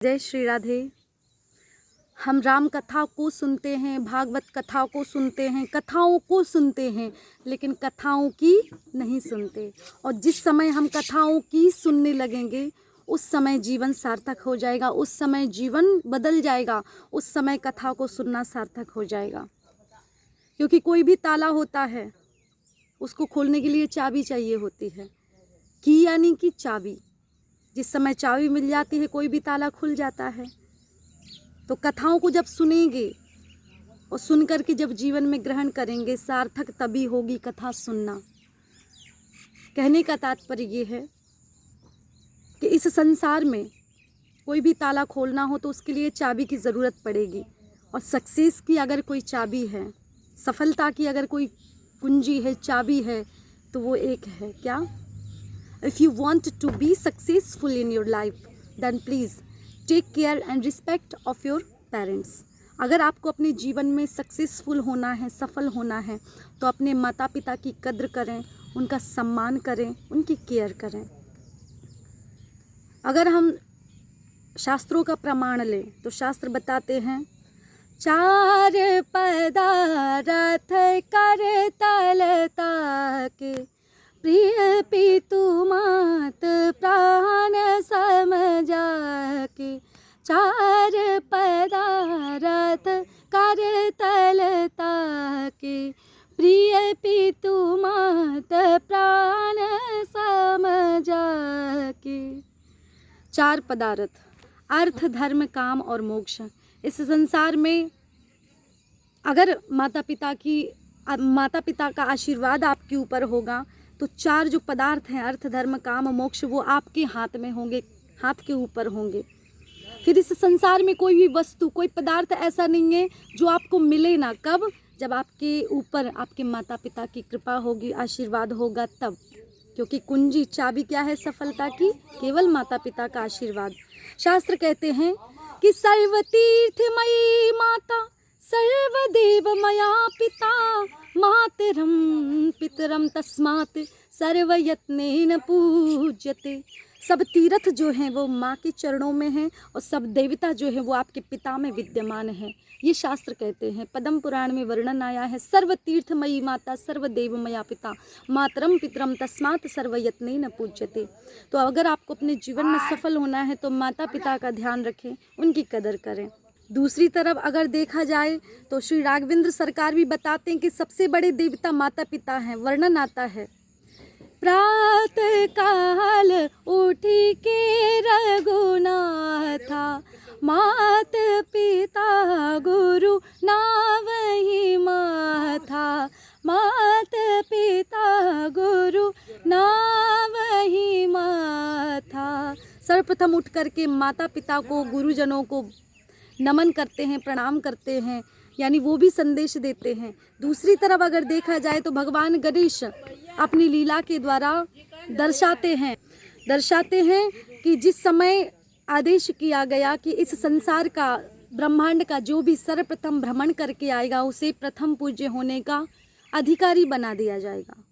जय श्री राधे। हम राम कथा को सुनते हैं, भागवत कथा को सुनते हैं, कथाओं को सुनते हैं, लेकिन कथाओं की नहीं सुनते। और जिस समय हम कथाओं की सुनने लगेंगे उस समय जीवन सार्थक हो जाएगा, उस समय जीवन बदल जाएगा, उस समय कथा को सुनना सार्थक हो जाएगा। क्योंकि कोई भी ताला होता है उसको खोलने के लिए चाबी चाहिए होती है। की यानी कि चाबी। जिस समय चाबी मिल जाती है कोई भी ताला खुल जाता है। तो कथाओं को जब सुनेंगे और सुनकर के जब जीवन में ग्रहण करेंगे, सार्थक तभी होगी कथा सुनना। कहने का तात्पर्य ये है कि इस संसार में कोई भी ताला खोलना हो तो उसके लिए चाबी की ज़रूरत पड़ेगी। और सक्सेस की अगर कोई चाबी है, सफलता की अगर कोई कुंजी है, चाबी है, तो वो एक है क्या? If you want to be successful in your life, then please take care and respect of your parents. अगर आपको अपने जीवन में सक्सेसफुल होना है, सफल होना है, तो अपने माता पिता की कद्र करें, उनका सम्मान करें, उनकी केयर करें। अगर हम शास्त्रों का प्रमाण लें तो शास्त्र बताते हैं, चार पदार्थ कर तलता के, प्रिय पितु मात प्राण समझा के। चार पदार्थ कर तलता के, प्रिय पितु मात प्राण समझा के। चार पदार्थ, अर्थ, धर्म, काम और मोक्ष। इस संसार में अगर माता पिता का आशीर्वाद आपके ऊपर होगा तो चार जो पदार्थ हैं, अर्थ, धर्म, काम, मोक्ष, वो आपके हाथ में होंगे, हाथ के ऊपर होंगे। फिर इस संसार में कोई भी वस्तु, कोई पदार्थ ऐसा नहीं है जो आपको मिले ना। कब? जब आपके ऊपर आपके माता पिता की कृपा होगी, आशीर्वाद होगा तब। क्योंकि कुंजी, चाबी क्या है सफलता की? केवल माता पिता का आशीर्वाद। शास्त्र कहते हैं कि सर्वतीर्थमयी माता सर्वदेव मया पिता, मातरम पितरम तस्मात् सर्वयत्नेन पूज्यते। सब तीर्थ जो हैं वो माँ के चरणों में हैं और सब देवता जो हैं वो आपके पिता में विद्यमान हैं। ये शास्त्र कहते हैं। पद्म पुराण में वर्णन आया है, सर्वतीर्थमयी माता सर्वदेव मया पिता, मातरम पितरम तस्मात् सर्वयत्नेन पूज्यते। तो अगर आपको अपने जीवन में सफल होना है तो माता पिता का ध्यान रखें, उनकी कदर करें। दूसरी तरफ अगर देखा जाए तो श्री राघवेंद्र सरकार भी बताते हैं कि सबसे बड़े देवता माता पिता हैं। वर्णन आता है, प्रातः काल उठी के रघुनाथा, मात पिता गुरु नावहि माथा, मात पिता गुरु नावहि माथा। सर्वप्रथम उठ करके माता पिता को, गुरुजनों को नमन करते हैं, प्रणाम करते हैं, यानी वो भी संदेश देते हैं। दूसरी तरफ अगर देखा जाए तो भगवान गणेश अपनी लीला के द्वारा दर्शाते हैं कि जिस समय आदेश किया गया कि इस संसार का, ब्रह्मांड का जो भी सर्वप्रथम भ्रमण करके आएगा उसे प्रथम पूज्य होने का अधिकारी बना दिया जाएगा।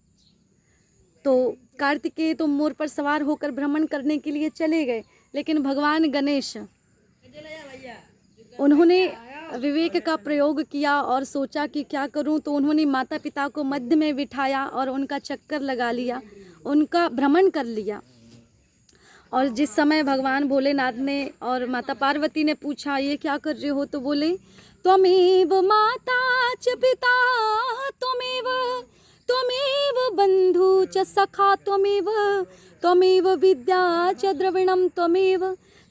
तो कार्तिकेय तो मोर पर सवार होकर भ्रमण करने के लिए चले गए, लेकिन भगवान गणेश, उन्होंने विवेक का प्रयोग किया और सोचा कि क्या करूं, तो उन्होंने माता पिता को मध्य में बिठाया और उनका चक्कर लगा लिया, उनका भ्रमण कर लिया। और जिस समय भगवान भोलेनाथ ने और माता पार्वती ने पूछा ये क्या कर रहे हो, तो बोले, त्वमेव माता च पिता त्वमेव बंधु च सखा त्वमेव विद्या च द्रविणम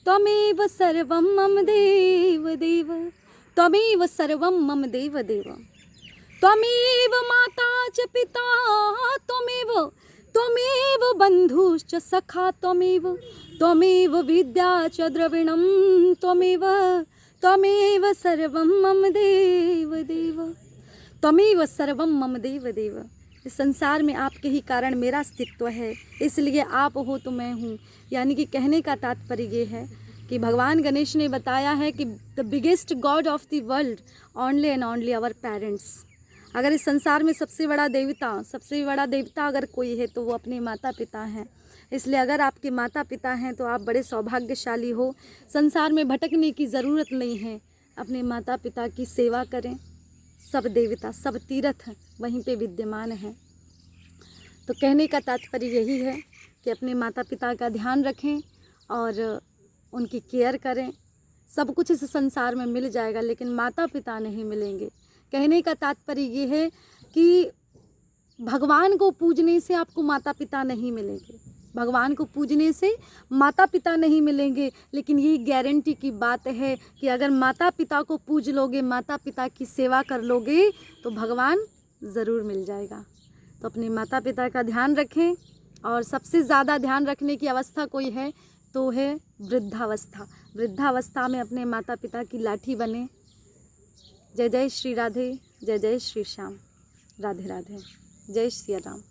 त्वमेव सर्वं मम देव देव, त्वमेव सर्वं मम देव देव। त्वमेव माता च पिता त्वमेव बंधुश्च सखा त्वमेव विद्या च द्रविणं त्वमेव सर्वं मम देव देव, त्वमेव सर्वं मम देव देव। इस संसार में आपके ही कारण मेरा अस्तित्व है, इसलिए आप हो तो मैं हूँ। यानी कि कहने का तात्पर्य ये है कि भगवान गणेश ने बताया है कि the biggest god of the world only and only our parents. अगर इस संसार में सबसे बड़ा देवता अगर कोई है तो वो अपने माता पिता हैं। इसलिए अगर आपके माता पिता हैं तो आप बड़े सौभाग्यशाली हो। संसार में भटकने की ज़रूरत नहीं है, अपने माता पिता की सेवा करें। सब देवता, सब तीर्थ वहीं पे विद्यमान हैं। तो कहने का तात्पर्य यही है कि अपने माता पिता का ध्यान रखें और उनकी केयर करें। सब कुछ इस संसार में मिल जाएगा लेकिन माता पिता नहीं मिलेंगे। कहने का तात्पर्य ये है कि भगवान को पूजने से आपको माता पिता नहीं मिलेंगे, भगवान को पूजने से माता पिता नहीं मिलेंगे, लेकिन ये गारंटी की बात है कि अगर माता पिता को पूज लोगे, माता पिता की सेवा कर लोगे तो भगवान ज़रूर मिल जाएगा। तो अपने माता पिता का ध्यान रखें और सबसे ज़्यादा ध्यान रखने की अवस्था कोई है तो है वृद्धावस्था। वृद्धावस्था में अपने माता पिता की लाठी बने। जय जय श्री राधे, जय जय श्री श्याम। राधे राधे, जय श्री राम।